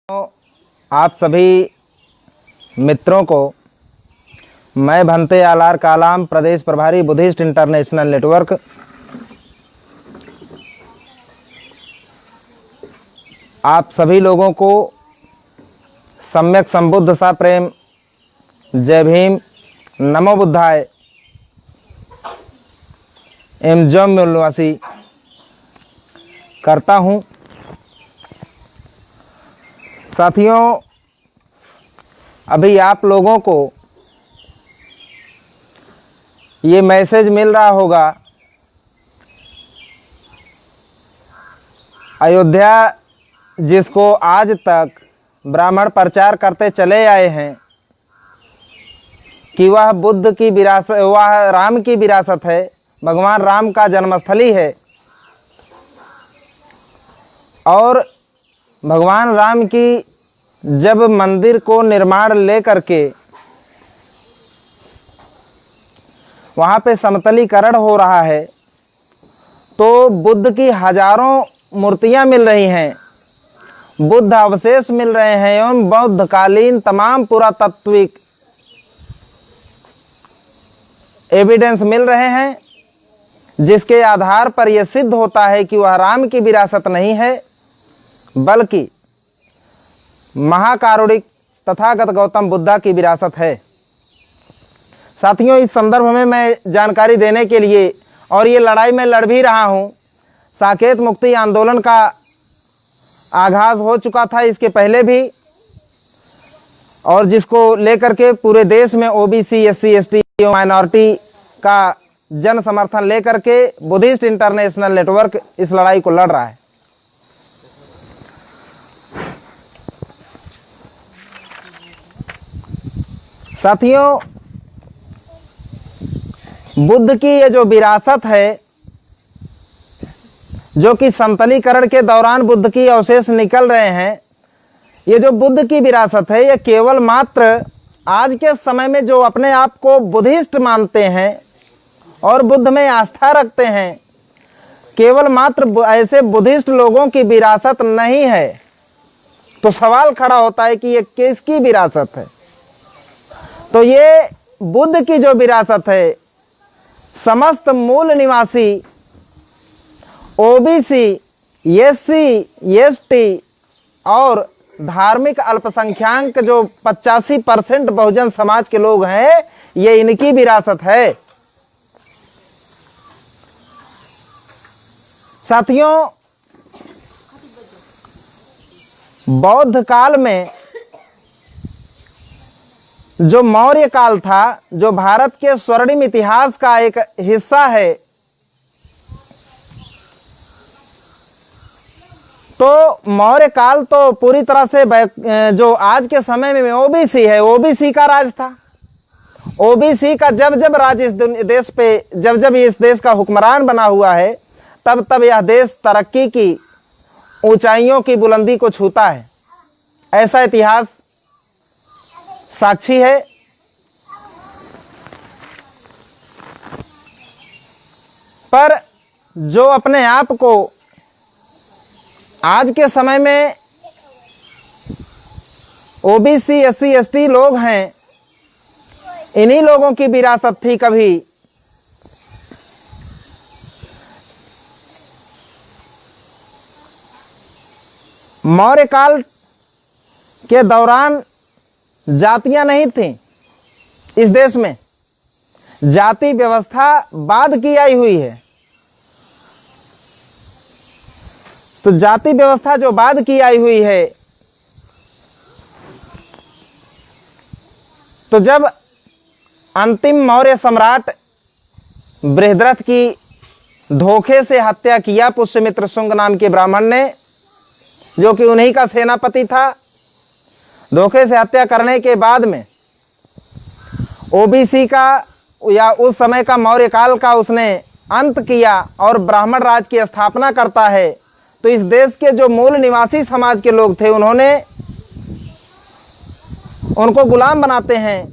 आप सभी मित्रों को मैं भंते आलार कालाम प्रदेश प्रभारी बुद्धिस्ट इंटरनेशनल नेटवर्क आप सभी लोगों को सम्यक संबुद्ध सा प्रेम, जय भीम, नमो बुद्धाय एवं जय मूलवासी करता हूँ। साथियों, अभी आप लोगों को ये मैसेज मिल रहा होगा, अयोध्या जिसको आज तक ब्राह्मण प्रचार करते चले आए हैं कि वह बुद्ध की विरासत, वह राम की विरासत है, भगवान राम का जन्मस्थली है और भगवान राम की जब मंदिर को निर्माण लेकर के वहाँ पे समतलीकरण हो रहा है तो बुद्ध की हजारों मूर्तियाँ मिल रही हैं, बुद्ध अवशेष मिल रहे हैं एवं बौद्धकालीन तमाम पुरातात्विक एविडेंस मिल रहे हैं, जिसके आधार पर यह सिद्ध होता है कि वह राम की विरासत नहीं है बल्कि महाकारुणिक तथागत गौतम बुद्धा की विरासत है। साथियों, इस संदर्भ में मैं जानकारी देने के लिए और ये लड़ाई मैं लड़ भी रहा हूँ। साकेत मुक्ति आंदोलन का आगाज हो चुका था इसके पहले भी, और जिसको लेकर के पूरे देश में ओबीसी, एससी, एसटी, माइनॉरिटी का जन समर्थन लेकर के बुद्धिस्ट इंटरनेशनल नेटवर्क इस लड़ाई को लड़ रहा है। साथियों, बुद्ध की ये जो विरासत है, जो कि समतलीकरण के दौरान बुद्ध की अवशेष निकल रहे हैं, ये जो बुद्ध की विरासत है, ये केवल मात्र आज के समय में जो अपने आप को बुद्धिस्ट मानते हैं और बुद्ध में आस्था रखते हैं, केवल मात्र ऐसे बुद्धिस्ट लोगों की विरासत नहीं है। तो सवाल खड़ा होता है कि ये किसकी विरासत है? तो ये बुद्ध की जो विरासत है, समस्त मूल निवासी ओबीसी, एससी, एसटी और धार्मिक अल्पसंख्याक जो 85% बहुजन समाज के लोग हैं, ये इनकी विरासत है। साथियों, बौद्ध काल में जो मौर्य काल था, जो भारत के स्वर्णिम इतिहास का एक हिस्सा है, तो मौर्य काल तो पूरी तरह से जो आज के समय में ओबीसी है, ओबीसी का राज था। ओबीसी का जब राज इस देश पे, जब इस देश का हुक्मरान बना हुआ है, तब यह देश तरक्की की ऊंचाइयों की बुलंदी को छूता है। ऐसा इतिहास साक्षी है। पर जो अपने आप को आज के समय में ओबीसी, एससी, एसटी लोग हैं, इन्हीं लोगों की विरासत थी कभी मौर्य काल के दौरान जातियां नहीं थीं इस देश में, जाति व्यवस्था बाद की आई हुई है। तो जाति व्यवस्था जो बाद की आई हुई है, तो जब अंतिम मौर्य सम्राट बृहद्रथ की धोखे से हत्या किया पुष्यमित्र शुंग नाम के ब्राह्मण ने, जो कि उन्हीं का सेनापति था, धोखे से हत्या करने के बाद में ओबीसी का या उस समय का मौर्य काल का उसने अंत किया और ब्राह्मण राज की स्थापना करता है। तो इस देश के जो मूल निवासी समाज के लोग थे, उनको गुलाम बनाते हैं।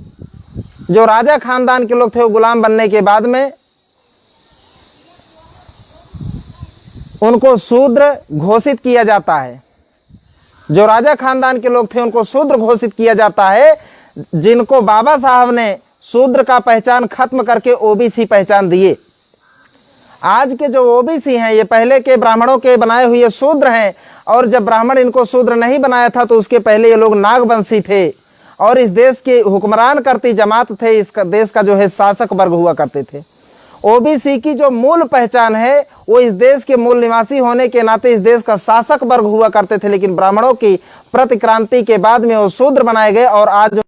जो राजा खानदान के लोग थे, वो गुलाम बनने के बाद में उनको शूद्र घोषित किया जाता है। जो राजा खानदान के लोग थे उनको शूद्र घोषित किया जाता है, जिनको बाबा साहब ने शूद्र का पहचान खत्म करके ओबीसी पहचान दिए। आज के जो ओबीसी हैं ये पहले के ब्राह्मणों के बनाए हुए शूद्र हैं, और जब ब्राह्मण इनको शूद्र नहीं बनाया था तो उसके पहले ये लोग नागवंशी थे और इस देश के हुक्मरान करती जमात थे, इस देश का जो है शासक वर्ग हुआ करते थे। ओबीसी की जो मूल पहचान है वो इस देश के मूल निवासी होने के नाते इस देश का शासक वर्ग हुआ करते थे, लेकिन ब्राह्मणों की प्रतिक्रांति के बाद में वो शूद्र बनाए गए और आज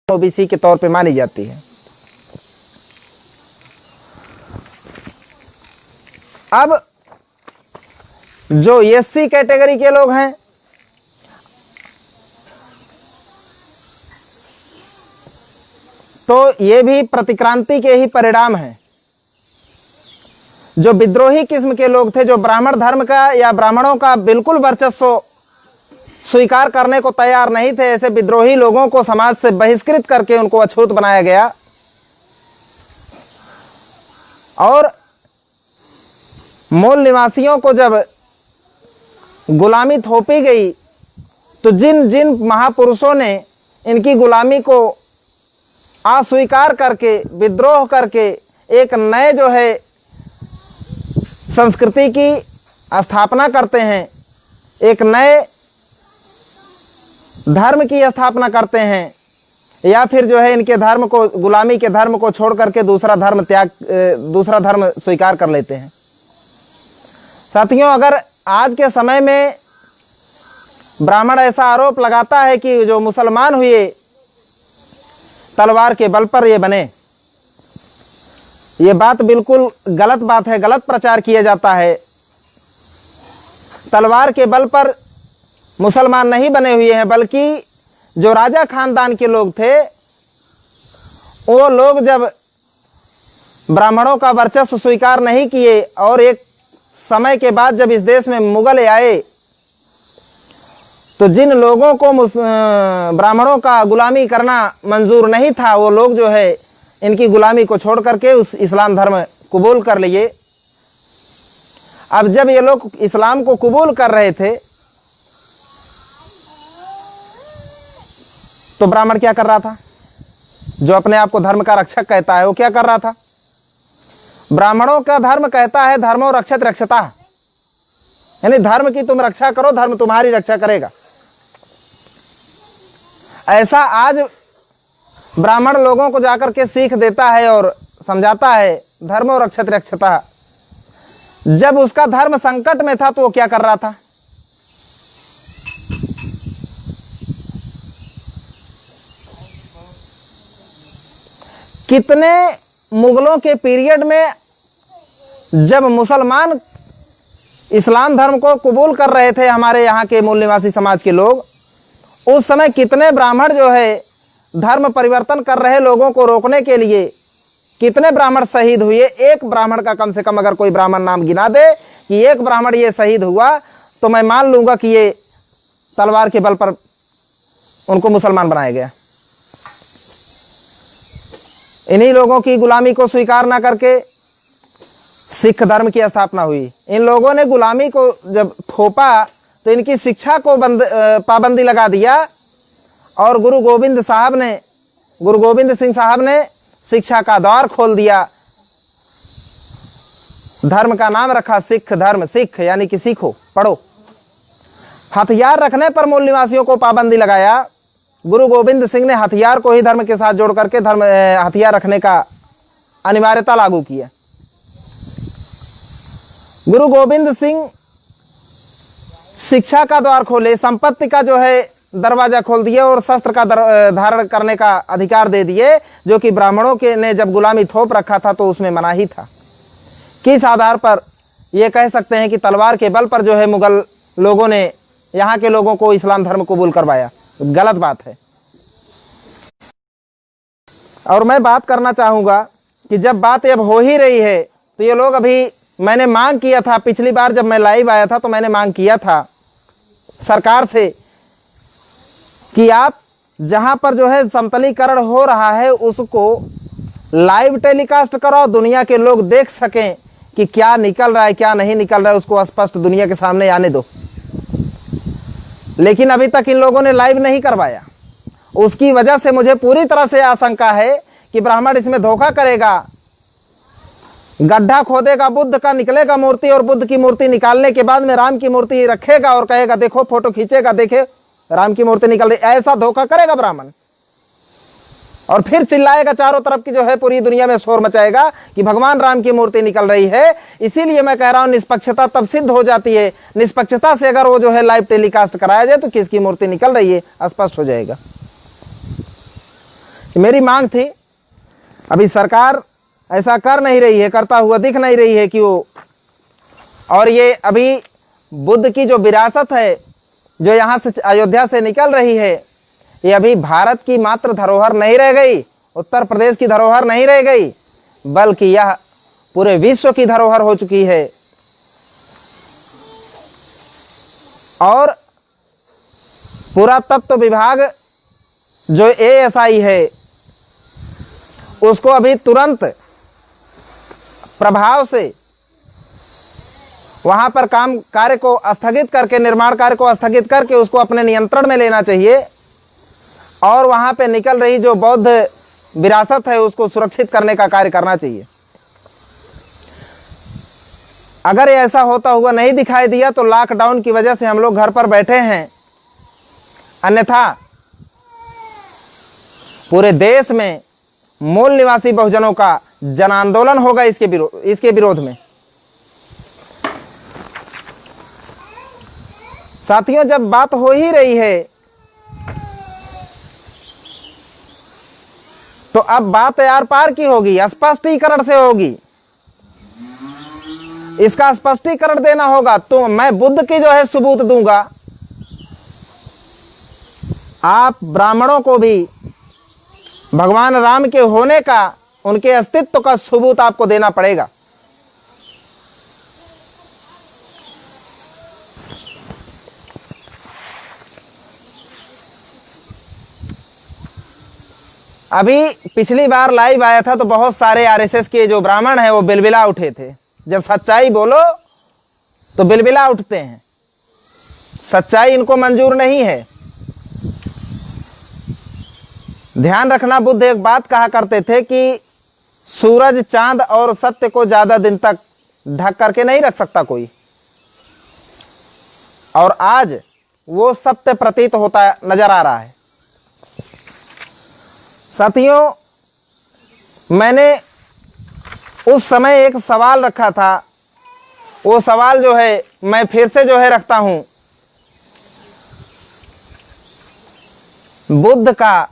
ओबीसी के तौर पे मानी जाती है। अब जो एससी कैटेगरी के लोग हैं, तो ये भी प्रतिक्रांति के ही परिणाम हैं। जो विद्रोही किस्म के लोग थे, जो ब्राह्मण धर्म का या ब्राह्मणों का बिल्कुल वर्चस्व स्वीकार करने को तैयार नहीं थे, ऐसे विद्रोही लोगों को समाज से बहिष्कृत करके उनको अछूत बनाया गया। और मूल निवासियों को जब गुलामी थोपी गई तो जिन जिन महापुरुषों ने इनकी गुलामी को अस्वीकार करके, विद्रोह करके एक नए जो है संस्कृति की स्थापना करते हैं, एक नए धर्म की स्थापना करते हैं, या फिर जो है इनके धर्म को, गुलामी के धर्म को छोड़ करके दूसरा धर्म स्वीकार कर लेते हैं। साथियों, अगर आज के समय में ब्राह्मण ऐसा आरोप लगाता है कि जो मुसलमान हुए तलवार के बल पर ये बने, ये बात बिल्कुल गलत बात है, गलत प्रचार किया जाता है। तलवार के बल पर मुसलमान नहीं बने हुए हैं, बल्कि जो राजा खानदान के लोग थे वो लोग जब ब्राह्मणों का वर्चस्व स्वीकार नहीं किए और एक समय के बाद जब इस देश में मुगल आए तो जिन लोगों को ब्राह्मणों का गुलामी करना मंजूर नहीं था, वो लोग जो है इनकी गुलामी को छोड़ करके उस इस्लाम धर्म कबूल कर लिए। अब जब ये लोग इस्लाम को कबूल कर रहे थे तो ब्राह्मण क्या कर रहा था? जो अपने आप को धर्म का रक्षक कहता है वो क्या कर रहा था? ब्राह्मणों का धर्म कहता है धर्मो रक्षत रक्षता, यानी धर्म की तुम रक्षा करो, धर्म तुम्हारी रक्षा करेगा। ऐसा आज ब्राह्मण लोगों को जाकर के सीख देता है और समझाता है धर्मो रक्षत रक्षता। जब उसका धर्म संकट में था तो वो क्या कर रहा था? कितने मुगलों के पीरियड में जब मुसलमान इस्लाम धर्म को कबूल कर रहे थे, हमारे यहाँ के मूल निवासी समाज के लोग, उस समय कितने ब्राह्मण जो है धर्म परिवर्तन कर रहे लोगों को रोकने के लिए कितने ब्राह्मण शहीद हुए। एक ब्राह्मण का कम से कम अगर कोई ब्राह्मण नाम गिना दे कि एक ब्राह्मण ये शहीद हुआ तो मैं मान लूँगा कि ये तलवार के बल पर उनको मुसलमान बनाया गया। इन्हीं लोगों की गुलामी को स्वीकार ना करके सिख धर्म की स्थापना हुई। इन लोगों ने गुलामी को जब थोपा तो इनकी शिक्षा को पाबंदी लगा दिया और गुरु गोविंद सिंह साहब ने शिक्षा का द्वार खोल दिया। धर्म का नाम रखा सिख धर्म, सिख यानी कि सीखो, पढ़ो। हथियार रखने पर मूल निवासियों को पाबंदी लगाया। गुरु गोविंद सिंह ने हथियार को ही धर्म के साथ जोड़ करके हथियार रखने का अनिवार्यता लागू किया। गुरु गोविंद सिंह शिक्षा का द्वार खोले, संपत्ति का जो है दरवाजा खोल दिए और शस्त्र का धारण करने का अधिकार दे दिए, जो कि ब्राह्मणों के ने जब गुलामी थोप रखा था तो उसमें मनाही था। किस आधार पर ये कह सकते हैं कि तलवार के बल पर जो है मुगल लोगों ने यहाँ के लोगों को इस्लाम धर्म कबूल करवाया? गलत बात है। और मैं बात करना चाहूँगा कि जब बात अब हो ही रही है तो ये लोग, अभी मैंने मांग किया था, पिछली बार जब मैं लाइव आया था तो मैंने मांग किया था सरकार से कि आप जहाँ पर जो है समतलीकरण हो रहा है उसको लाइव टेलीकास्ट करो, दुनिया के लोग देख सकें कि क्या निकल रहा है क्या नहीं निकल रहा है, उसको स्पष्ट दुनिया के सामने आने दो। लेकिन अभी तक इन लोगों ने लाइव नहीं करवाया। उसकी वजह से मुझे पूरी तरह से आशंका है कि ब्राह्मण इसमें धोखा करेगा, गड्ढा खोदेगा, बुद्ध का निकलेगा मूर्ति, और बुद्ध की मूर्ति निकालने के बाद में राम की मूर्ति रखेगा और कहेगा देखो, फोटो खींचेगा, देखे राम की मूर्ति निकल रही। ऐसा धोखा करेगा ब्राह्मण, और फिर चिल्लाएगा चारों तरफ की जो है पूरी दुनिया में शोर मचाएगा कि भगवान राम की मूर्ति निकल रही है। इसीलिए मैं कह रहा हूं निष्पक्षता तब सिद्ध हो जाती है। निष्पक्षता से अगर वो जो है लाइव टेलीकास्ट कराया जाए तो किसकी मूर्ति निकल रही है स्पष्ट हो जाएगा। मेरी मांग थी, अभी सरकार ऐसा कर नहीं रही है, करता हुआ दिख नहीं रही है कि वो, और ये अभी बुद्ध की जो विरासत है जो यहाँ से अयोध्या से निकल रही है, ये अभी भारत की मात्र धरोहर नहीं रह गई, उत्तर प्रदेश की धरोहर नहीं रह गई, बल्कि यह पूरे विश्व की धरोहर हो चुकी है। और पुरातत्व विभाग जो ASI है उसको अभी तुरंत प्रभाव से वहां पर काम कार्य को स्थगित करके, निर्माण कार्य को स्थगित करके उसको अपने नियंत्रण में लेना चाहिए, और वहां पे निकल रही जो बौद्ध विरासत है उसको सुरक्षित करने का कार्य करना चाहिए। अगर ऐसा होता हुआ नहीं दिखाई दिया तो लॉकडाउन की वजह से हम लोग घर पर बैठे हैं, अन्यथा पूरे देश में मूल निवासी बहुजनों का जन आंदोलन होगा इसके विरोध में। साथियों, जब बात हो ही रही है तो अब बात यार पार की होगी, स्पष्टीकरण से होगी। इसका स्पष्टीकरण देना होगा। तो मैं बुद्ध की जो है सबूत दूंगा, आप ब्राह्मणों को भी भगवान राम के होने का, उनके अस्तित्व का सबूत आपको देना पड़ेगा। अभी पिछली बार लाइव आया था तो बहुत सारे RSS के जो ब्राह्मण हैं वो बिलबिला उठे थे। जब सच्चाई बोलो तो बिलबिला उठते हैं, सच्चाई इनको मंजूर नहीं है। ध्यान रखना, बुद्ध एक बात कहा करते थे कि सूरज, चांद और सत्य को ज्यादा दिन तक ढक करके नहीं रख सकता कोई, और आज वो सत्य प्रतीत होता नजर आ रहा है। साथियों, मैंने उस समय एक सवाल रखा था, वो सवाल जो है मैं फिर से जो है रखता हूं। बुद्ध का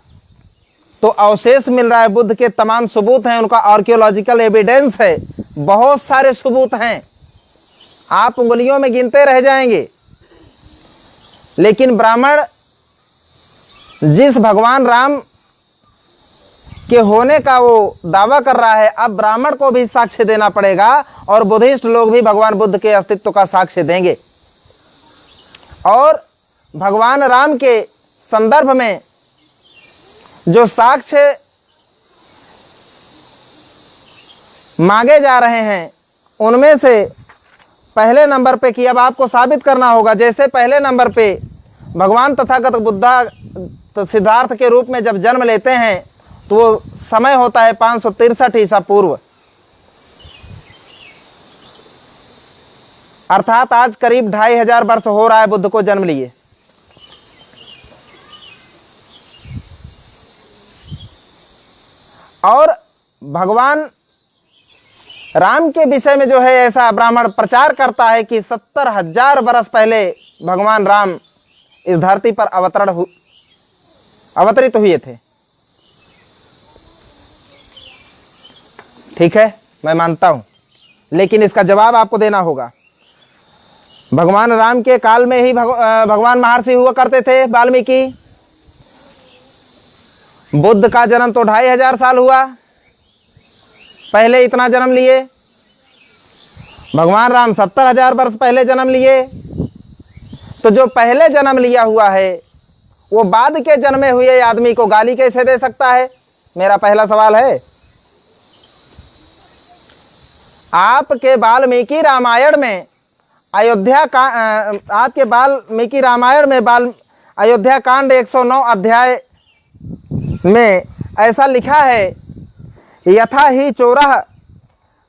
तो अवशेष मिल रहा है, बुद्ध के तमाम सबूत हैं, उनका आर्कियोलॉजिकल एविडेंस है, बहुत सारे सबूत हैं, आप उंगलियों में गिनते रह जाएंगे। लेकिन ब्राह्मण जिस भगवान राम के होने का वो दावा कर रहा है, अब ब्राह्मण को भी साक्ष्य देना पड़ेगा, और बुद्धिस्ट लोग भी भगवान बुद्ध के अस्तित्व का साक्ष्य देंगे। और भगवान राम के संदर्भ में जो साक्ष्य मांगे जा रहे हैं उनमें से पहले नंबर पे, कि अब आपको साबित करना होगा, जैसे पहले नंबर पे भगवान तथागत बुद्धा तो सिद्धार्थ के रूप में जब जन्म लेते हैं तो वो समय होता है 563 ईसा पूर्व, अर्थात आज करीब 2500 वर्ष हो रहा है बुद्ध को जन्म लिए। और भगवान राम के विषय में जो है ऐसा ब्राह्मण प्रचार करता है कि 70,000 वर्ष पहले भगवान राम इस धरती पर अवतरित हुए थे। ठीक है, मैं मानता हूं, लेकिन इसका जवाब आपको देना होगा। भगवान राम के काल में ही भगवान महर्षि हुआ करते थे वाल्मीकि। बुद्ध का जन्म तो 2500 साल हुआ पहले, इतना जन्म लिए। भगवान राम 70,000 वर्ष पहले जन्म लिए। तो जो पहले जन्म लिया हुआ है वो बाद के जन्मे हुए आदमी को गाली कैसे दे सकता है, मेरा पहला सवाल है। आपके वाल्मीकि रामायण में अयोध्या का आपके वाल्मीकि रामायण में अयोध्या कांड 109 अध्याय में ऐसा लिखा है, यथा ही चोरः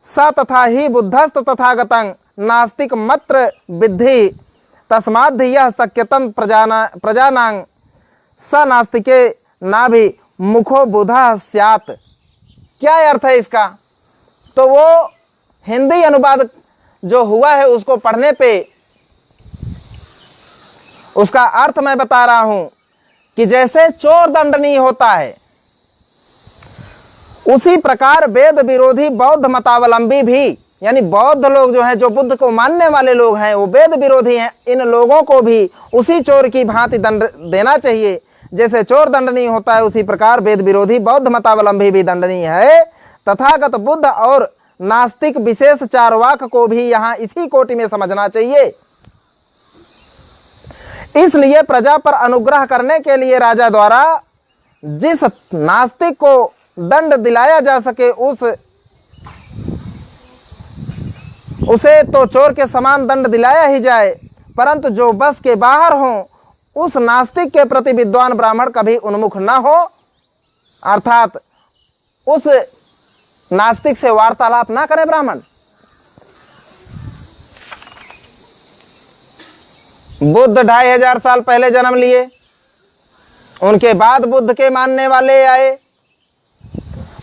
स तथा ही बुद्धस्त तथागतं नास्तिक मत्र विद्धि तस्माद् यह शक्यतम प्रजानां स नास्तिके नाभि मुखो बुधा स्यात्। क्या अर्थ है इसका? तो वो हिंदी अनुवाद जो हुआ है उसको पढ़ने पे उसका अर्थ मैं बता रहा हूं कि जैसे चोर दंडनीय होता है, उसी प्रकार वेद विरोधी बौद्ध मतावलंबी भी, यानी बौद्ध लोग जो हैं, जो बुद्ध को मानने वाले लोग हैं, वो वेद विरोधी हैं, इन लोगों को भी उसी चोर की भांति दंड देना चाहिए। जैसे चोर दंडनीय होता है, उसी प्रकार वेद विरोधी बौद्ध मतावलंबी भी दंडनीय है। तथागत बुद्ध और नास्तिक विशेष चारवाक को भी यहाँ इसी कोटि में समझना चाहिए। इसलिए प्रजा पर अनुग्रह करने के लिए राजा द्वारा जिस नास्तिक को दंड दिलाया जा सके उसे तो चोर के समान दंड दिलाया ही जाए, परंतु जो बस के बाहर हो उस नास्तिक के प्रति विद्वान ब्राह्मण कभी उन्मुख न हो, अर्थात उस नास्तिक से वार्तालाप ना करे ब्राह्मण। बुद्ध 2500 साल पहले जन्म लिए, उनके बाद बुद्ध के मानने वाले आए।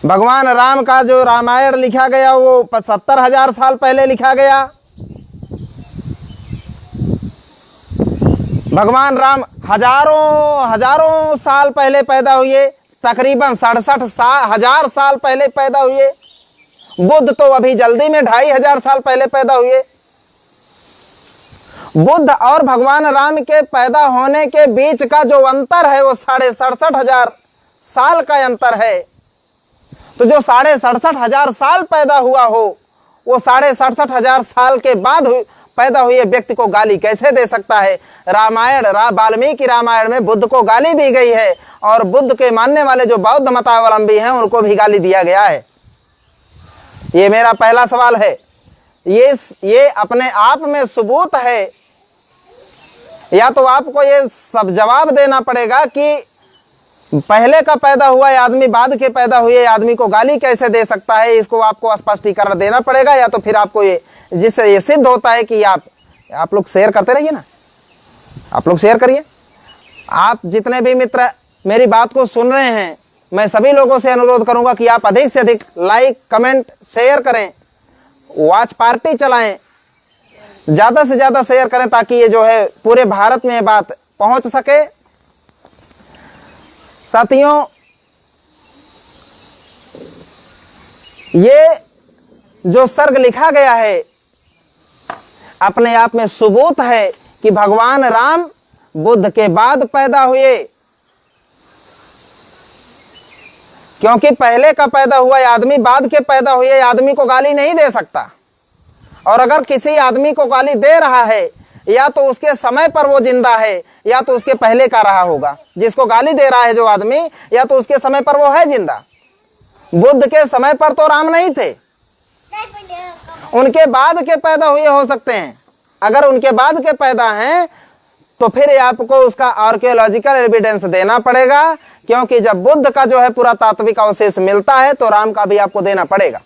भगवान राम का जो रामायण लिखा गया वो 70,000 साल पहले लिखा गया। भगवान राम हजारों साल पहले पैदा हुए, तकरीबन 67,000 साल पहले पैदा हुए। बुद्ध तो अभी जल्दी में 2,500 साल पहले पैदा हुए। बुद्ध और भगवान राम के पैदा होने के बीच का जो अंतर है वो 67,500 साल का अंतर है। तो जो 67,500 साल पैदा हुआ हो, वो 67,500 साल के बाद पैदा हुए व्यक्ति को गाली कैसे दे सकता है? वाल्मीकि रामायण में बुद्ध को गाली दी गई है, और बुद्ध के मानने वाले जो बौद्ध मतावलंबी हैं उनको भी गाली दिया गया है। ये मेरा पहला सवाल है। ये अपने आप में सबूत है, या तो आपको ये सब जवाब देना पड़ेगा कि पहले का पैदा हुआ आदमी बाद के पैदा हुए आदमी को गाली कैसे दे सकता है। इसको आपको स्पष्टीकरण देना पड़ेगा, या तो फिर आपको ये जिससे ये सिद्ध होता है कि आप लोग शेयर करते रहिए ना, आप लोग शेयर करिए। आप जितने भी मित्र मेरी बात को सुन रहे हैं, मैं सभी लोगों से अनुरोध करूंगा कि आप अधिक से अधिक लाइक, कमेंट, शेयर करें, वॉच पार्टी चलाएं, ज़्यादा से ज़्यादा शेयर करें, ताकि ये जो है पूरे भारत में बात पहुंच सके। साथियों, ये जो सर्ग लिखा गया है अपने आप में सबूत है कि भगवान राम बुद्ध के बाद पैदा हुए, क्योंकि पहले का पैदा हुआ आदमी बाद के पैदा हुए आदमी को गाली नहीं दे सकता। और अगर किसी आदमी को गाली दे रहा है, या तो उसके समय पर वो जिंदा है, या तो उसके पहले का रहा होगा। जिसको गाली दे रहा है जो आदमी, या तो उसके समय पर वो है जिंदा। बुद्ध के समय पर तो राम नहीं थे, उनके बाद के पैदा हुए हो सकते हैं। अगर उनके बाद के पैदा हैं तो फिर आपको उसका आर्कियोलॉजिकल एविडेंस देना पड़ेगा, क्योंकि जब बुद्ध का जो है पूरा तात्विक अवशेष मिलता है तो राम का भी आपको देना पड़ेगा।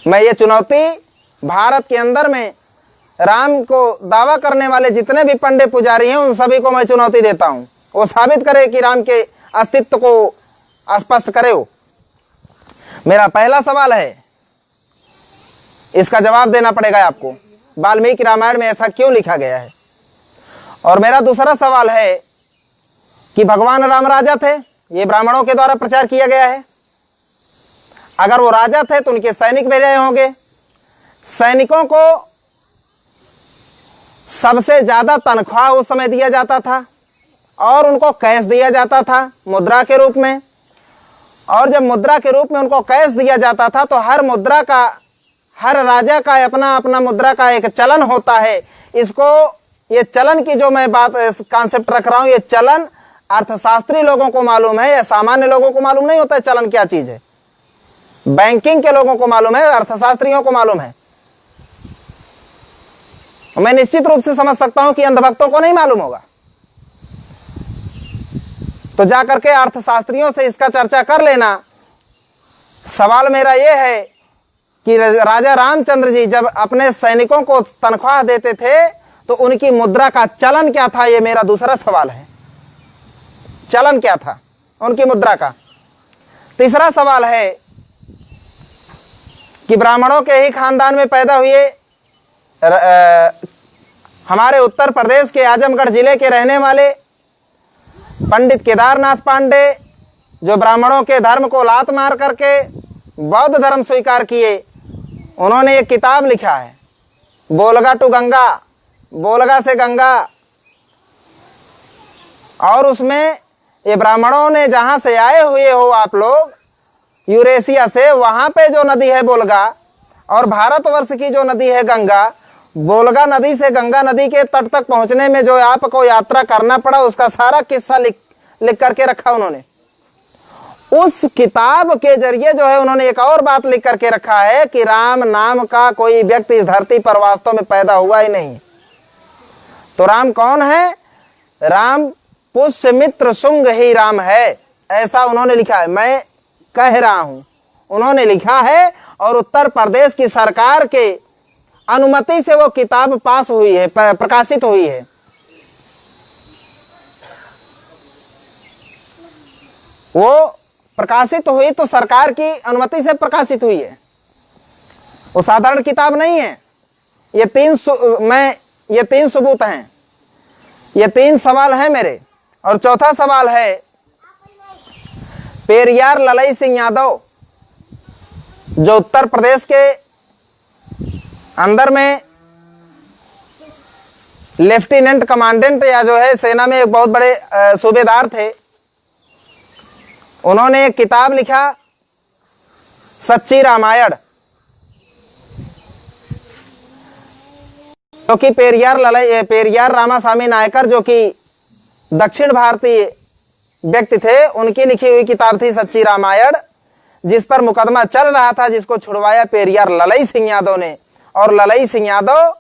मैं ये चुनौती भारत के अंदर में राम को दावा करने वाले जितने भी पंडित पुजारी हैं उन सभी को मैं चुनौती देता हूं, वो साबित करे कि राम के अस्तित्व को स्पष्ट करे। वो मेरा पहला सवाल है, इसका जवाब देना पड़ेगा आपको, वाल्मीकि रामायण में ऐसा क्यों लिखा गया है। और मेरा दूसरा सवाल है कि भगवान राम राजा थे, ये ब्राह्मणों के द्वारा प्रचार किया गया है। अगर वो राजा थे तो उनके सैनिक भी रहे होंगे। सैनिकों को सबसे ज्यादा तनख्वाह उस समय दिया जाता था, और उनको कैश दिया जाता था मुद्रा के रूप में। और जब मुद्रा के रूप में उनको कैश दिया जाता था तो हर राजा का अपना अपना मुद्रा का एक चलन होता है। ये चलन की जो मैं बात कॉन्सेप्ट रख रहा हूं, ये चलन अर्थशास्त्री लोगों को मालूम है, या सामान्य लोगों को मालूम नहीं होता है चलन क्या चीज है। बैंकिंग के लोगों को मालूम है, अर्थशास्त्रियों को मालूम है। मैं निश्चित रूप से समझ सकता हूं कि अंधभक्तों को नहीं मालूम होगा, तो जाकर के अर्थशास्त्रियों से इसका चर्चा कर लेना। सवाल मेरा यह है कि राजा रामचंद्र जी जब अपने सैनिकों को तनख्वाह देते थे तो उनकी मुद्रा का चलन क्या था, यह मेरा दूसरा सवाल है। चलन क्या था उनकी मुद्रा का। तीसरा सवाल है कि ब्राह्मणों के ही खानदान में पैदा हुए हमारे उत्तर प्रदेश के आजमगढ़ जिले के रहने वाले पंडित केदारनाथ पांडे, जो ब्राह्मणों के धर्म को लात मार करके बौद्ध धर्म स्वीकार किए, उन्होंने एक किताब लिखा है बोलगा टू गंगा, बोलगा से गंगा। और उसमें ये ब्राह्मणों ने जहाँ से आए हुए हो आप लोग यूरेशिया से, वहाँ पे जो नदी है बोलगा और भारतवर्ष की जो नदी है गंगा, बोलगा नदी से गंगा नदी के तट तक पहुँचने में जो आपको यात्रा करना पड़ा उसका सारा किस्सा लिख करके रखा उन्होंने। उस किताब के जरिए जो है उन्होंने एक और बात लिख करके रखा है कि राम नाम का कोई व्यक्ति इस धरती पर वास्तव में पैदा हुआ ही नहीं। तो राम कौन है? राम पुष्यमित्र शुंग ही राम है, ऐसा उन्होंने लिखा है। मैं कह रहा हूं उन्होंने लिखा है और उत्तर प्रदेश की सरकार के अनुमति से वो किताब पास हुई है, प्रकाशित हुई है। वो प्रकाशित हुई तो सरकार की अनुमति से प्रकाशित हुई है, वो साधारण किताब नहीं है। ये तीन सबूत हैं, ये तीन सवाल हैं मेरे। और चौथा सवाल है पेरियार ललई सिंह यादव, जो उत्तर प्रदेश के अंदर में लेफ्टिनेंट कमांडेंट या जो है सेना में एक बहुत बड़े सूबेदार थे, उन्होंने एक किताब लिखा सच्ची रामायण, जो कि पेरियार रामास्वामी नायकर, जो कि दक्षिण भारतीय व्यक्ति थे, उनकी लिखी हुई किताब थी सच्ची रामायण, जिस पर मुकदमा चल रहा था, जिसको छुड़वाया पेरियार ललई सिंह यादव ने। और ललई सिंह यादव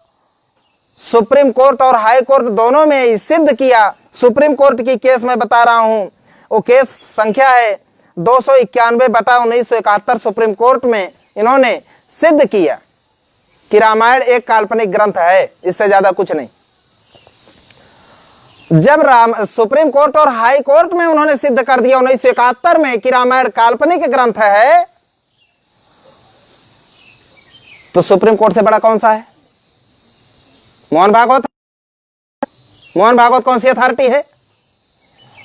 सुप्रीम कोर्ट और हाई कोर्ट दोनों में सिद्ध किया। सुप्रीम कोर्ट की केस मैं बता रहा हूं, वो केस संख्या है 291/1971। सुप्रीम कोर्ट में इन्होंने सिद्ध किया कि रामायण एक काल्पनिक ग्रंथ है, इससे ज्यादा कुछ नहीं। जब सुप्रीम कोर्ट और हाई कोर्ट में उन्होंने सिद्ध कर दिया 1971 में कि रामायण काल्पनिक ग्रंथ है, तो सुप्रीम कोर्ट से बड़ा कौन सा है? मोहन भागवत कौन सी अथॉरिटी है?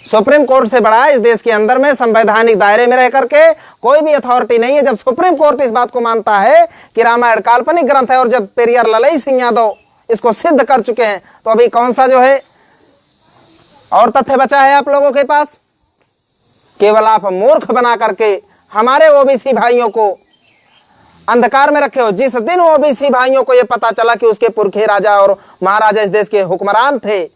सुप्रीम कोर्ट से बड़ा इस देश के अंदर में संवैधानिक दायरे में रह करके कोई भी अथॉरिटी नहीं है। जब सुप्रीम कोर्ट इस बात को मानता है कि रामायण काल्पनिक ग्रंथ है और जब पेरियार ललई सिंह यादव इसको सिद्ध कर चुके हैं, तो अभी कौन सा जो है और तथ्य बचा है आप लोगों के पास? केवल आप मूर्ख बना करके हमारे ओबीसी भाइयों को अंधकार में रखे हो। जिस दिन ओबीसी भाइयों को यह पता चला कि उसके पुरखे राजा और महाराजा इस देश के हुक्मरान थे,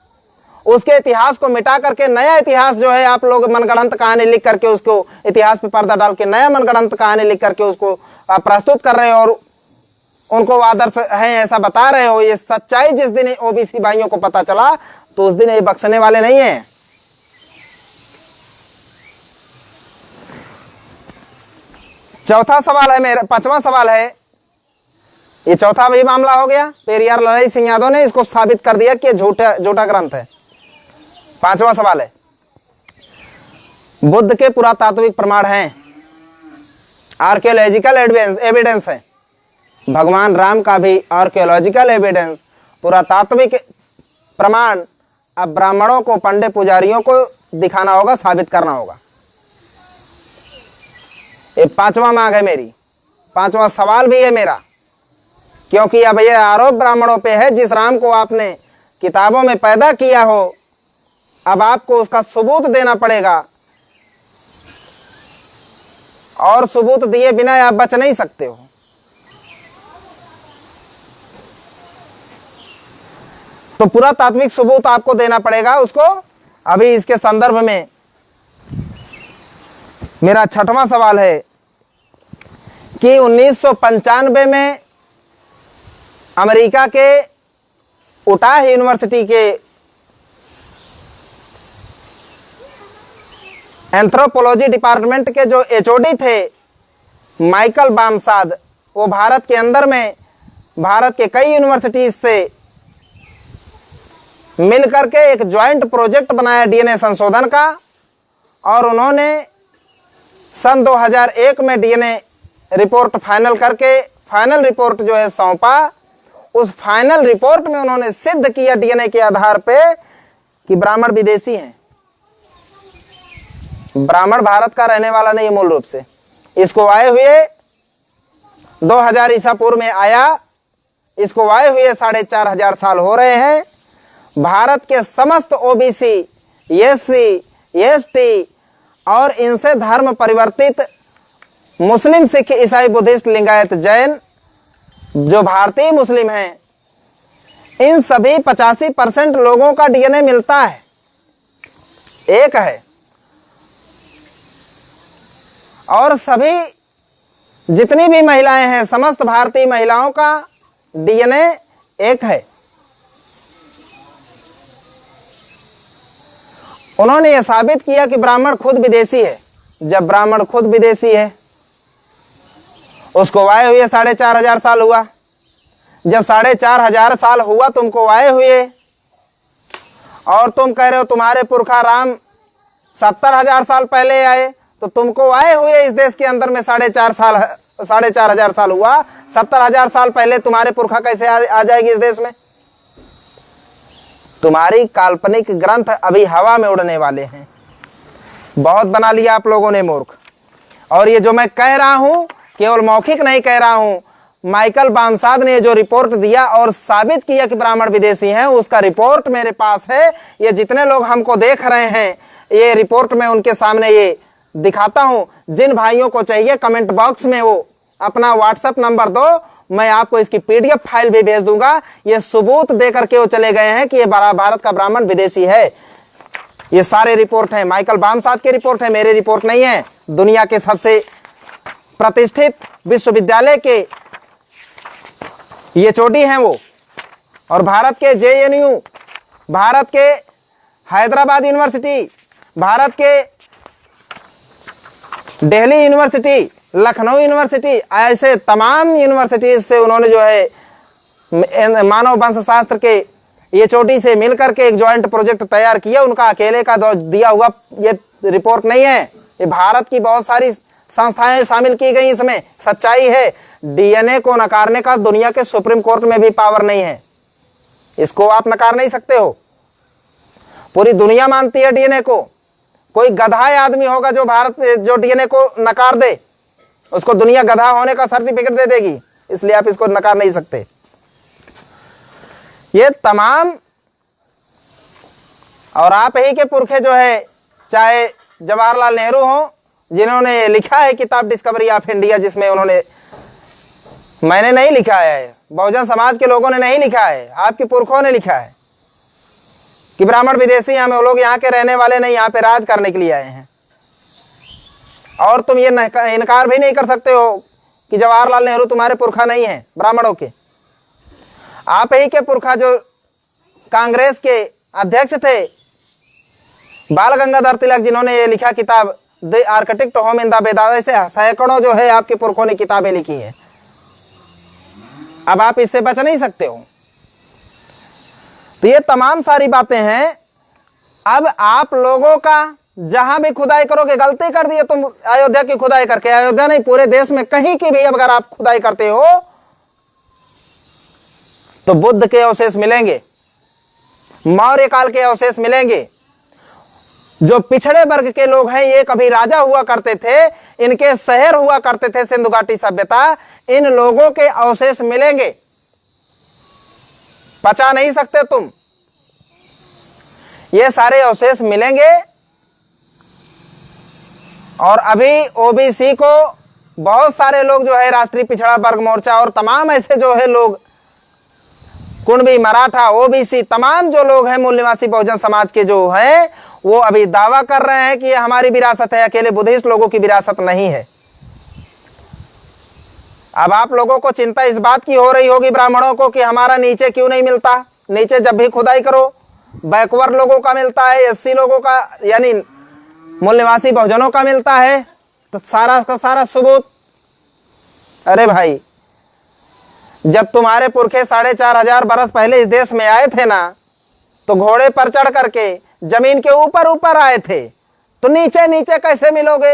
उसके इतिहास को मिटा करके नया इतिहास जो है आप लोग मनगढ़ंत कहानी लिख करके उसको इतिहास पे पर्दा डाल के नया मनगढ़ंत कहानी लिख करके उसको आप प्रस्तुत कर रहे हो और उनको आदर्श है ऐसा बता रहे हो। ये सच्चाई जिस दिन ओबीसी भाइयों को पता चला तो उस दिन ये बख्शने वाले नहीं है। चौथा सवाल है मेरा, पांचवा सवाल है, ये चौथा भी मामला हो गया। पेरियार ललई सिंह यादव ने इसको साबित कर दिया कि झूठा ग्रंथ है। पांचवा सवाल है बुद्ध के पुरातात्विक प्रमाण हैं, आर्कियोलॉजिकल एविडेंस है। भगवान राम का भी आर्कियोलॉजिकल एविडेंस, पुरातात्विक प्रमाण अब ब्राह्मणों को, पंडित पुजारियों को दिखाना होगा, साबित करना होगा। ये पांचवा मांग है मेरी, पांचवा सवाल भी है मेरा, क्योंकि अब ये आरोप ब्राह्मणों पे है जिस राम को आपने किताबों में पैदा किया हो, अब आपको उसका सबूत देना पड़ेगा और सबूत दिए बिना आप बच नहीं सकते हो। तो पूरा तात्विक सबूत आपको देना पड़ेगा उसको। अभी इसके संदर्भ में मेरा छठवां सवाल है कि 1995 में अमेरिका के उटाह यूनिवर्सिटी के एंथ्रोपोलॉजी डिपार्टमेंट के जो एचओडी थे माइकल बामसाद, वो भारत के अंदर में भारत के कई यूनिवर्सिटीज से मिलकर के एक ज्वाइंट प्रोजेक्ट बनाया डीएनए संशोधन का, और उन्होंने सन 2001 में डीएनए रिपोर्ट फाइनल करके फाइनल रिपोर्ट जो है सौंपा। उस फाइनल रिपोर्ट में उन्होंने सिद्ध किया डीएनए के आधार पे कि ब्राह्मण विदेशी हैं, ब्राह्मण भारत का रहने वाला नहीं मूल रूप से। इसको आए हुए 2000 ईसा पूर्व में आया, इसको आए हुए 4500 साल हो रहे हैं। भारत के समस्त ओबीसी, एससी, एसटी और इनसे धर्म परिवर्तित मुस्लिम, सिख, ईसाई, बुद्धिस्ट, लिंगायत, जैन जो भारतीय मुस्लिम हैं, इन सभी 85% लोगों का डीएनए मिलता है, एक है। और सभी जितनी भी महिलाएं हैं, समस्त भारतीय महिलाओं का डीएनए एक है। उन्होंने यह साबित किया कि ब्राह्मण खुद विदेशी है। जब ब्राह्मण खुद विदेशी है, उसको आए हुए 4500 साल हुआ। जब 4500 साल हुआ तुमको आए हुए, और तुम कह रहे हो तुम्हारे पुरखा राम 70,000 साल पहले आए, तो तुमको आए हुए इस देश के अंदर में 4500 साल हुआ। 70,000 साल पहले तुम्हारे पुरखा कैसे आ जाएगी इस देश में? तुम्हारी काल्पनिक ग्रंथ अभी हवा में उड़ने वाले हैं। बहुत बना लिया आप लोगों ने मूर्ख। और ये जो मैं कह रहा हूं केवल मौखिक नहीं कह रहा हूं, माइकल बामसाद ने जो रिपोर्ट दिया और साबित किया कि ब्राह्मण विदेशी हैं, उसका रिपोर्ट मेरे पास है। ये जितने लोग हमको देख रहे हैं, ये रिपोर्ट मैं उनके सामने ये दिखाता हूं। जिन भाइयों को चाहिए कमेंट बॉक्स में वो अपना व्हाट्सएप नंबर दो, मैं आपको इसकी पीडीएफ फाइल भी भेज दूंगा। ये सबूत दे करके वो चले गए हैं कि ये भारत का ब्राह्मण विदेशी है। ये सारे रिपोर्ट हैं, माइकल बामसाद की रिपोर्ट है, मेरी रिपोर्ट नहीं है। दुनिया के सबसे प्रतिष्ठित विश्वविद्यालय के ये चोटी हैं वो, और भारत के जेएनयू, भारत के हैदराबाद यूनिवर्सिटी, भारत के दिल्ली यूनिवर्सिटी, लखनऊ यूनिवर्सिटी, ऐसे तमाम यूनिवर्सिटीज से उन्होंने जो है मानव वंश शास्त्र के ये चोटी से मिलकर के एक ज्वाइंट प्रोजेक्ट तैयार किया। उनका अकेले का दिया हुआ ये रिपोर्ट नहीं है, ये भारत की बहुत सारी संस्थाएं शामिल की गई इसमें। सच्चाई है, डीएनए को नकारने का दुनिया के सुप्रीम कोर्ट में भी पावर नहीं है, इसको आप नकार नहीं सकते हो। पूरी दुनिया मानती है डीएनए को। कोई गधा आदमी होगा जो डीएनए को नकार दे, उसको दुनिया गधा होने का सर्टिफिकेट दे देगी, इसलिए आप इसको नकार नहीं सकते। ये तमाम और आप ही के पुरखे जो है, चाहे जवाहरलाल नेहरू हो, जिन्होंने लिखा है किताब डिस्कवरी ऑफ इंडिया, जिसमें उन्होंने, मैंने नहीं लिखा है, बहुजन समाज के लोगों ने नहीं लिखा है, आपके पुरखों ने लिखा है कि ब्राह्मण विदेशी हैं, हम लोग यहाँ के रहने वाले नहीं, यहाँ पे राज करने के लिए आए हैं। और तुम ये इनकार भी नहीं कर सकते हो कि जवाहरलाल नेहरू तुम्हारे पुरखा नहीं है ब्राह्मणों के। आप ही के पुरखा जो कांग्रेस के अध्यक्ष थे बाल गंगाधर तिलक, जिन्होंने ये लिखा किताब the architect home in the Vedas, ऐसे सैकड़ों जो है आपके पुरखों ने किताबें लिखी है। अब आप इससे बच नहीं सकते हो। तो ये तमाम सारी बातें हैं। अब आप लोगों का जहां भी खुदाई करोगे, गलती कर दिए तुम अयोध्या की खुदाई करके, अयोध्या नहीं पूरे देश में कहीं की भी अगर आप खुदाई करते हो तो बुद्ध के अवशेष मिलेंगे, मौर्य काल के अवशेष मिलेंगे। जो पिछड़े वर्ग के लोग हैं, ये कभी राजा हुआ करते थे, इनके शहर हुआ करते थे, सिंधु घाटी सभ्यता, इन लोगों के अवशेष मिलेंगे। पचा नहीं सकते तुम, ये सारे अवशेष मिलेंगे। और अभी ओबीसी को बहुत सारे लोग जो है, राष्ट्रीय पिछड़ा वर्ग मोर्चा और तमाम ऐसे जो है लोग, कुणबी, मराठा, ओबीसी, तमाम जो लोग हैं मूल निवासी बहुजन समाज के जो हैं, वो अभी दावा कर रहे हैं कि ये हमारी विरासत है, अकेले बुद्धिस्ट लोगों की विरासत नहीं है। अब आप लोगों को चिंता इस बात की हो रही होगी ब्राह्मणों को कि हमारा नीचे क्यों नहीं मिलता, नीचे जब भी खुदाई करो बैकवर्ड लोगों का मिलता है, एससी लोगों का यानी मूल निवासी बहुजनों का मिलता है, तो सारा का सारा सबूत। अरे भाई, जब तुम्हारे पुरखे 4,500 बरस पहले इस देश में आए थे ना, तो घोड़े पर चढ़ करके जमीन के ऊपर ऊपर आए थे, तो नीचे नीचे कैसे मिलोगे?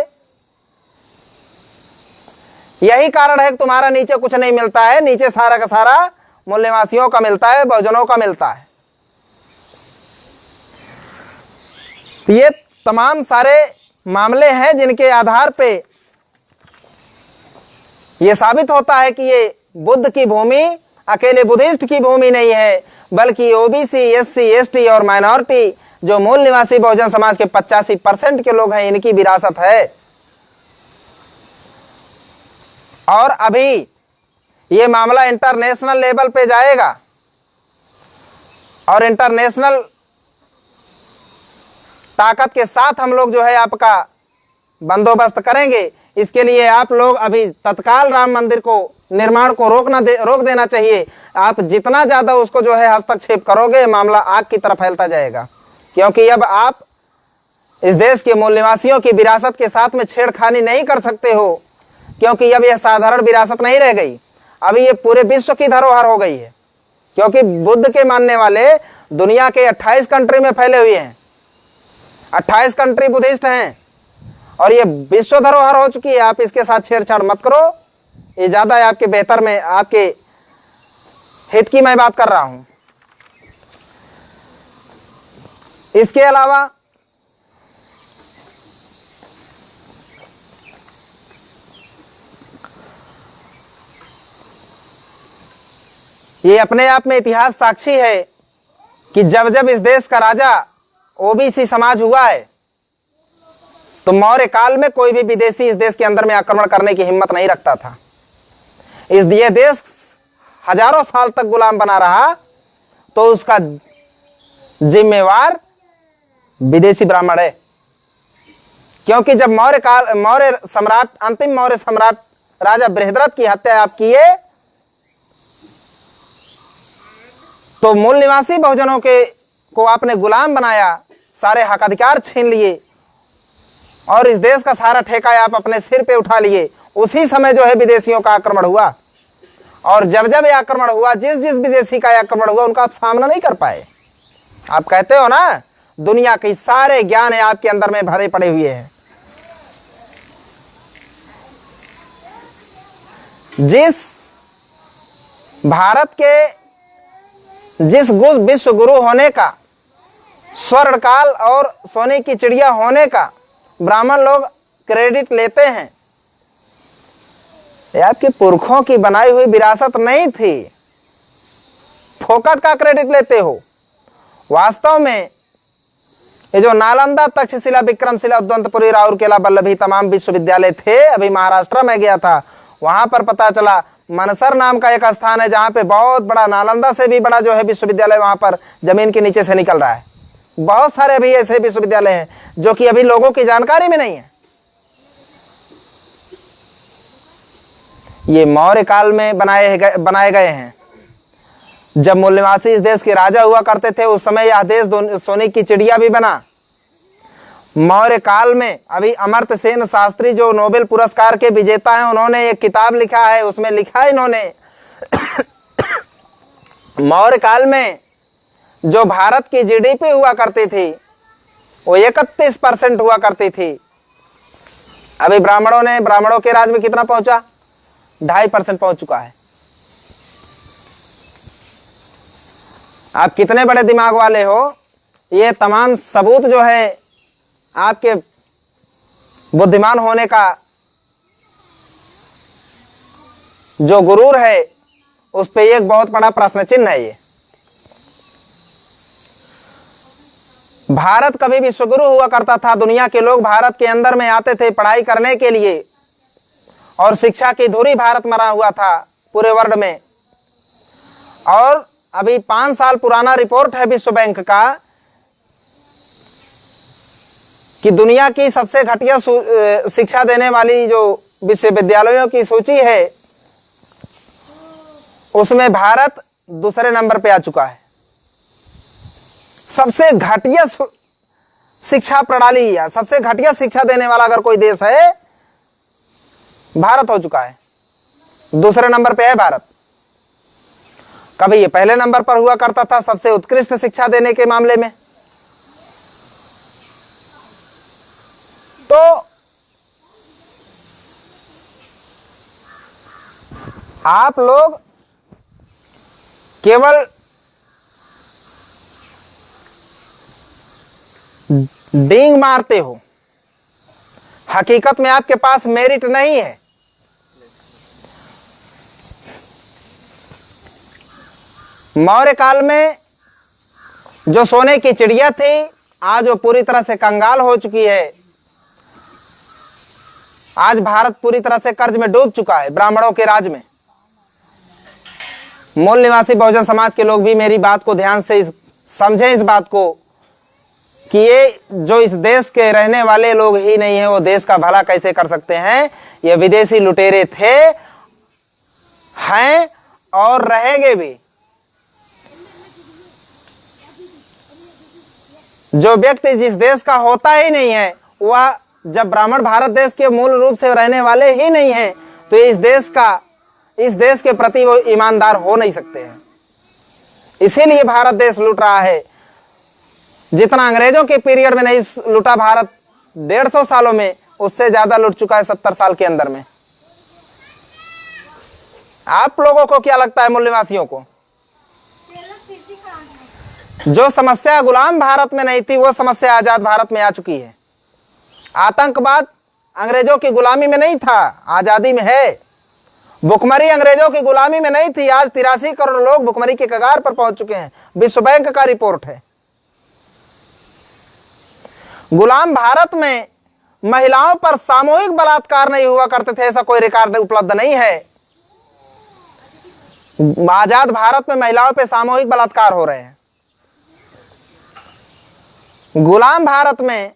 यही कारण है कि तुम्हारा नीचे कुछ नहीं मिलता है, नीचे सारा का सारा मूल निवासियों का मिलता है, बहुजनों का मिलता है। तो ये तमाम सारे मामले हैं जिनके आधार पे ये साबित होता है कि ये बुद्ध की भूमि अकेले बुद्धिस्ट की भूमि नहीं है, बल्कि ओबीसी, एससी, एसटी और माइनॉरिटी जो मूल निवासी बहुजन समाज के 85% के लोग हैं, इनकी विरासत है। और अभी ये मामला इंटरनेशनल लेवल पे जाएगा और इंटरनेशनल ताकत के साथ हम लोग जो है आपका बंदोबस्त करेंगे। इसके लिए आप लोग अभी तत्काल राम मंदिर को निर्माण को रोक देना चाहिए। आप जितना ज़्यादा उसको जो है हस्तक्षेप करोगे, मामला आग की तरफ फैलता जाएगा, क्योंकि अब आप इस देश के मूल निवासियों की विरासत के साथ में छेड़खानी नहीं कर सकते हो, क्योंकि अब यह साधारण विरासत नहीं रह गई, अभी ये पूरे विश्व की धरोहर हो गई है। क्योंकि बुद्ध के मानने वाले दुनिया के 28 कंट्री में फैले हुए हैं, 28 कंट्री बुद्धिस्ट हैं, और ये विश्व धरोहर हो चुकी है। आप इसके साथ छेड़छाड़ मत करो, ये ज़्यादा है आपके बेहतर में, आपके हित की मैं बात कर रहा हूं। इसके अलावा ये अपने आप में इतिहास साक्षी है कि जब जब इस देश का राजा ओबीसी समाज हुआ है, तो मौर्य काल में कोई भी विदेशी इस देश के अंदर में आक्रमण करने की हिम्मत नहीं रखता था। ये देश हजारों साल तक गुलाम बना रहा, तो उसका जिम्मेवार विदेशी ब्राह्मण है। क्योंकि जब मौर्य सम्राट, अंतिम मौर्य सम्राट राजा बृहद्रथ की हत्या आप किए, तो मूल निवासी बहुजनों को आपने गुलाम बनाया, सारे हक अधिकार छीन लिए और इस देश का सारा ठेका आप अपने सिर पे उठा लिए। उसी समय जो है विदेशियों का आक्रमण हुआ, और जब जब ये आक्रमण हुआ, जिस जिस विदेशी का आक्रमण हुआ, उनका आप सामना नहीं कर पाए। आप कहते हो ना, दुनिया के सारे ज्ञान है आपके अंदर में भरे पड़े हुए हैं। जिस भारत के जिस विश्व गुरु होने का, स्वर्ण काल और सोने की चिड़िया होने का ब्राह्मण लोग क्रेडिट लेते हैं, ये आपके पुरखों की बनाई हुई विरासत नहीं थी, फोकट का क्रेडिट लेते हो। वास्तव में ये जो नालंदा, तक्षशिला, विक्रमशिला, उद्वंतपुरी, राउरकेला, वल्लभी तमाम विश्वविद्यालय थे, अभी महाराष्ट्र में गया था, वहां पर पता चला मनसर नाम का एक स्थान है जहां पे बहुत बड़ा, नालंदा से भी बड़ा जो है विश्वविद्यालय वहां पर जमीन के नीचे से निकल रहा है। बहुत सारे अभी ऐसे विश्वविद्यालय हैं जो कि अभी लोगों की जानकारी में नहीं है। ये मौर्य काल में बनाए गए हैं। जब मूल निवासी इस देश के राजा हुआ करते थे, उस समय यह देश सोने की चिड़िया भी बना। मौर्य काल में अभी अमर्त्य सेन शास्त्री जो नोबेल पुरस्कार के विजेता हैं, उन्होंने एक किताब लिखा है, उसमें लिखा है इन्होंने मौर्य काल में जो भारत की जीडीपी हुआ करती थी वो 31% हुआ करती थी। अभी ब्राह्मणों के राज में कितना पहुंचा? 2.5% पहुंच चुका है। आप कितने बड़े दिमाग वाले हो, ये तमाम सबूत जो है आपके बुद्धिमान होने का जो गुरूर है, उस पे एक बहुत बड़ा प्रश्न चिन्ह है। ये भारत कभी विश्वगुरु हुआ करता था। दुनिया के लोग भारत के अंदर में आते थे पढ़ाई करने के लिए, और शिक्षा की धुरी भारत मरा हुआ था पूरे वर्ल्ड में। और अभी 5 साल पुराना रिपोर्ट है विश्व बैंक का कि दुनिया की सबसे घटिया शिक्षा देने वाली जो विश्वविद्यालयों की सूची है, उसमें भारत दूसरे नंबर पे आ चुका है। सबसे घटिया शिक्षा प्रणाली या सबसे घटिया शिक्षा देने वाला अगर कोई देश है, भारत हो चुका है। दूसरे नंबर पे है भारत। कभी ये पहले नंबर पर हुआ करता था सबसे उत्कृष्ट शिक्षा देने के मामले में। तो आप लोग केवल डींग मारते हो, हकीकत में आपके पास मेरिट नहीं है। मौर्य काल में जो सोने की चिड़िया थी, आज वो पूरी तरह से कंगाल हो चुकी है। आज भारत पूरी तरह से कर्ज में डूब चुका है, ब्राह्मणों के राज में। मूल निवासी बहुजन समाज के लोग भी मेरी बात को ध्यान से समझें, इस बात को कि ये जो इस देश के रहने वाले लोग ही नहीं है, वो देश का भला कैसे कर सकते हैं। ये विदेशी लुटेरे थे, हैं और रहेंगे भी। जो व्यक्ति जिस देश का होता ही नहीं है, वह जब ब्राह्मण भारत देश के मूल रूप से रहने वाले ही नहीं हैं, तो इस देश के प्रति वो ईमानदार हो नहीं सकते हैं। इसीलिए भारत देश लूट रहा है। जितना अंग्रेजों के पीरियड में नहीं लूटा भारत 150 सालों में, उससे ज्यादा लूट चुका है 70 साल के अंदर में। आप लोगों को क्या लगता है, मूल निवासियों को? जो समस्या गुलाम भारत में नहीं थी, वो समस्या आजाद भारत में आ चुकी है। आतंकवाद अंग्रेजों की गुलामी में नहीं था, आजादी में है। भुखमरी अंग्रेजों की गुलामी में नहीं थी, आज 83 करोड़ लोग भुखमरी के कगार पर पहुंच चुके हैं। विश्व बैंक का रिपोर्ट है। गुलाम भारत में महिलाओं पर सामूहिक बलात्कार नहीं हुआ करते थे, ऐसा कोई रिकॉर्ड उपलब्ध नहीं है। आजाद भारत में महिलाओं पे सामूहिक बलात्कार हो रहे हैं। गुलाम भारत में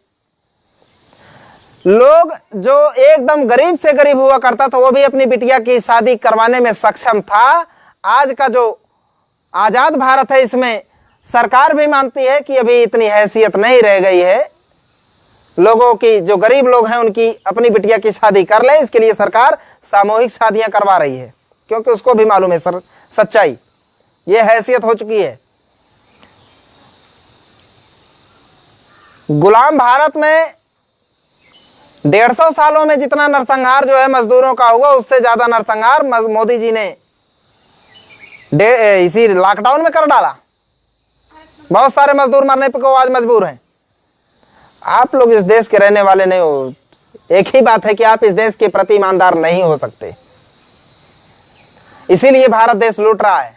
लोग जो एकदम गरीब से गरीब हुआ करता था, वो भी अपनी बिटिया की शादी करवाने में सक्षम था। आज का जो आजाद भारत है, इसमें सरकार भी मानती है कि अभी इतनी हैसियत नहीं रह गई है लोगों की, जो गरीब लोग हैं उनकी अपनी बिटिया की शादी कर ले। इसके लिए सरकार सामूहिक शादियां करवा रही है, क्योंकि उसको भी मालूम है सच्चाई, ये हैसियत हो चुकी है। गुलाम भारत में 150 सालों में जितना नरसंहार जो है मजदूरों का हुआ, उससे ज्यादा नरसंहार मोदी जी ने इसी लॉकडाउन में कर डाला। बहुत सारे मजदूर मरने पर को आज मजबूर हैं। आप लोग इस देश के रहने वाले नहीं हो। एक ही बात है कि आप इस देश के प्रति ईमानदार नहीं हो सकते, इसीलिए भारत देश लूट रहा है।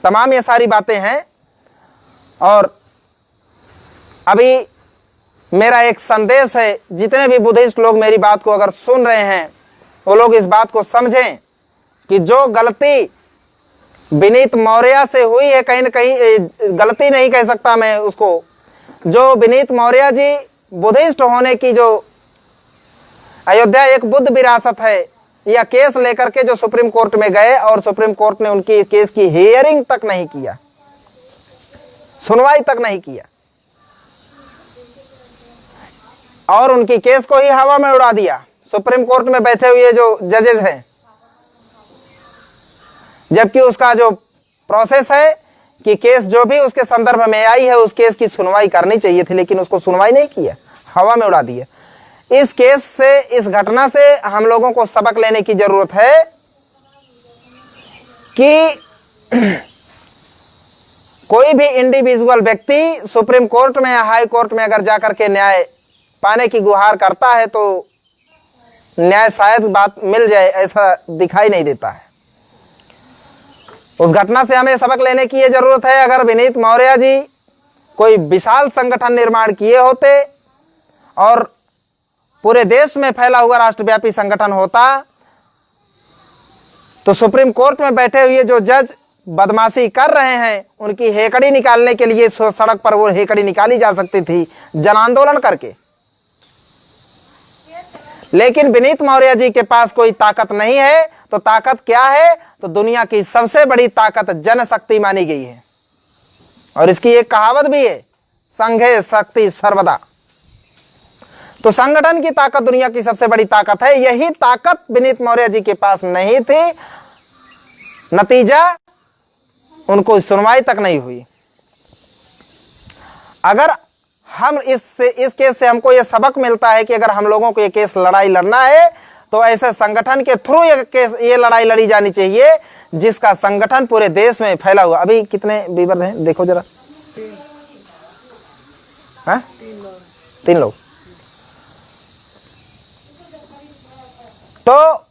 तमाम ये सारी बातें हैं। और अभी मेरा एक संदेश है, जितने भी बुद्धिस्ट लोग मेरी बात को अगर सुन रहे हैं, वो लोग इस बात को समझें कि जो गलती विनीत मौर्य से हुई है, कहीं न कहीं गलती नहीं कह सकता मैं उसको, जो विनीत मौर्य जी बुद्धिस्ट होने की जो अयोध्या एक बुद्ध विरासत है, यह केस लेकर के जो सुप्रीम कोर्ट में गए और सुप्रीम कोर्ट ने उनकी केस की हियरिंग तक नहीं किया, सुनवाई तक नहीं किया, और उनकी केस को ही हवा में उड़ा दिया। सुप्रीम कोर्ट में बैठे हुए जो जजेस हैं, जबकि उसका जो प्रोसेस है कि केस जो भी उसके संदर्भ में आई है, उस केस की सुनवाई करनी चाहिए थी, लेकिन उसको सुनवाई नहीं किया, हवा में उड़ा दिया। इस केस से, इस घटना से हम लोगों को सबक लेने की जरूरत है कि कोई भी इंडिविजुअल व्यक्ति सुप्रीम कोर्ट में या हाई कोर्ट में अगर जाकर के न्याय पाने की गुहार करता है, तो न्याय शायद बात मिल जाए, ऐसा दिखाई नहीं देता है। उस घटना से हमें सबक लेने की ये जरूरत है। अगर विनीत मौर्य जी कोई विशाल संगठन निर्माण किए होते और पूरे देश में फैला हुआ राष्ट्रव्यापी संगठन होता, तो सुप्रीम कोर्ट में बैठे हुए जो जज बदमाशी कर रहे हैं, उनकी हेकड़ी निकालने के लिए सड़क पर वो हेकड़ी निकाली जा सकती थी जन आंदोलन करके। लेकिन विनीत मौर्य जी के पास कोई ताकत नहीं है, तो ताकत क्या है? तो दुनिया की सबसे बड़ी ताकत जनशक्ति मानी गई है। और इसकी एक कहावत भी है, संघे शक्ति सर्वदा। तो संगठन की ताकत दुनिया की सबसे बड़ी ताकत है। यही ताकत विनीत मौर्य जी के पास नहीं थी, नतीजा उनको सुनवाई तक नहीं हुई। अगर हम इस केस से हमको यह सबक मिलता है कि अगर हम लोगों को ये केस लड़ाई लड़ना है तो ऐसे संगठन के थ्रू ये लड़ाई लड़ी जानी चाहिए जिसका संगठन पूरे देश में फैला हुआ। अभी कितने वीवर हैं देखो जरा, हाँ 3 लोग। तो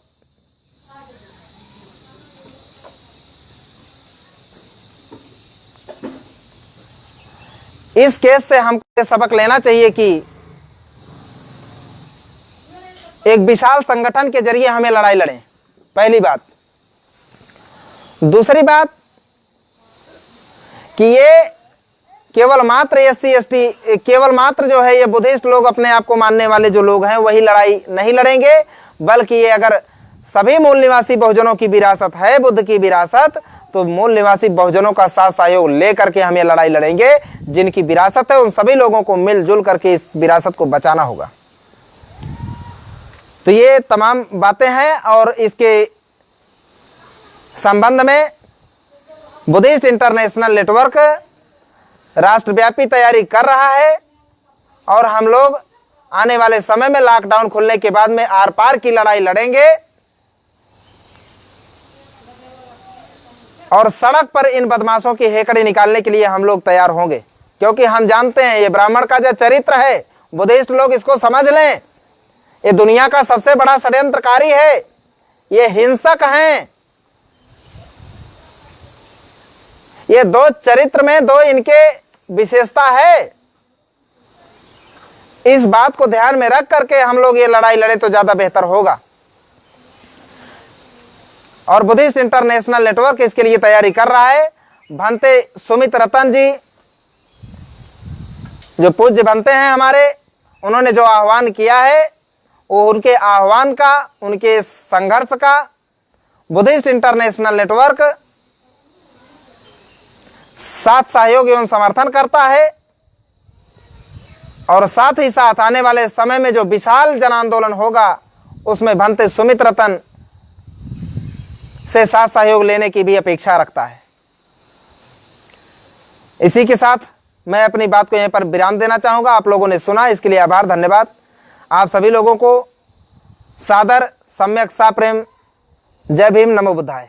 इस केस से हमको सबक लेना चाहिए कि एक विशाल संगठन के जरिए हमें लड़ाई लड़ें, पहली बात। दूसरी बात कि ये केवल मात्र SC ST, केवल मात्र जो है ये बुद्धिस्ट लोग अपने आप को मानने वाले जो लोग हैं वही लड़ाई नहीं लड़ेंगे, बल्कि ये अगर सभी मूल निवासी बहुजनों की विरासत है, बुद्ध की विरासत, तो मूल निवासी बहुजनों का साथ सहयोग लेकर के हम ये लड़ाई लड़ेंगे। जिनकी विरासत है उन सभी लोगों को मिलजुल करके इस विरासत को बचाना होगा। तो ये तमाम बातें हैं और इसके संबंध में बुद्धिस्ट इंटरनेशनल नेटवर्क राष्ट्रव्यापी तैयारी कर रहा है और हम लोग आने वाले समय में लॉकडाउन खुलने के बाद में आर पार की लड़ाई लड़ेंगे और सड़क पर इन बदमाशों की हेकड़ी निकालने के लिए हम लोग तैयार होंगे, क्योंकि हम जानते हैं ये ब्राह्मण का जो चरित्र है, बुद्धिस्ट लोग इसको समझ लें, ये दुनिया का सबसे बड़ा षड्यंत्रकारी है, ये हिंसक हैं। ये 2 चरित्र में 2 इनके विशेषता है। इस बात को ध्यान में रख करके हम लोग ये लड़ाई लड़े तो ज्यादा बेहतर होगा। और बुद्धिस्ट इंटरनेशनल नेटवर्क इसके लिए तैयारी कर रहा है। भंते सुमित रतन जी जो पूज्य बनते हैं हमारे, उन्होंने जो आह्वान किया है वो उनके आह्वान का, उनके संघर्ष का बुद्धिस्ट इंटरनेशनल नेटवर्क साथ सहयोग एवं समर्थन करता है। और साथ ही साथ आने वाले समय में जो विशाल जन आंदोलन होगा उसमें भंते सुमित रतन से साथ सहयोग लेने की भी अपेक्षा रखता है। इसी के साथ मैं अपनी बात को यहीं पर विराम देना चाहूंगा। आप लोगों ने सुना, इसके लिए आभार, धन्यवाद। आप सभी लोगों को सादर, सम्यक, साप्रेम, जय भीम, नमो बुद्धाय।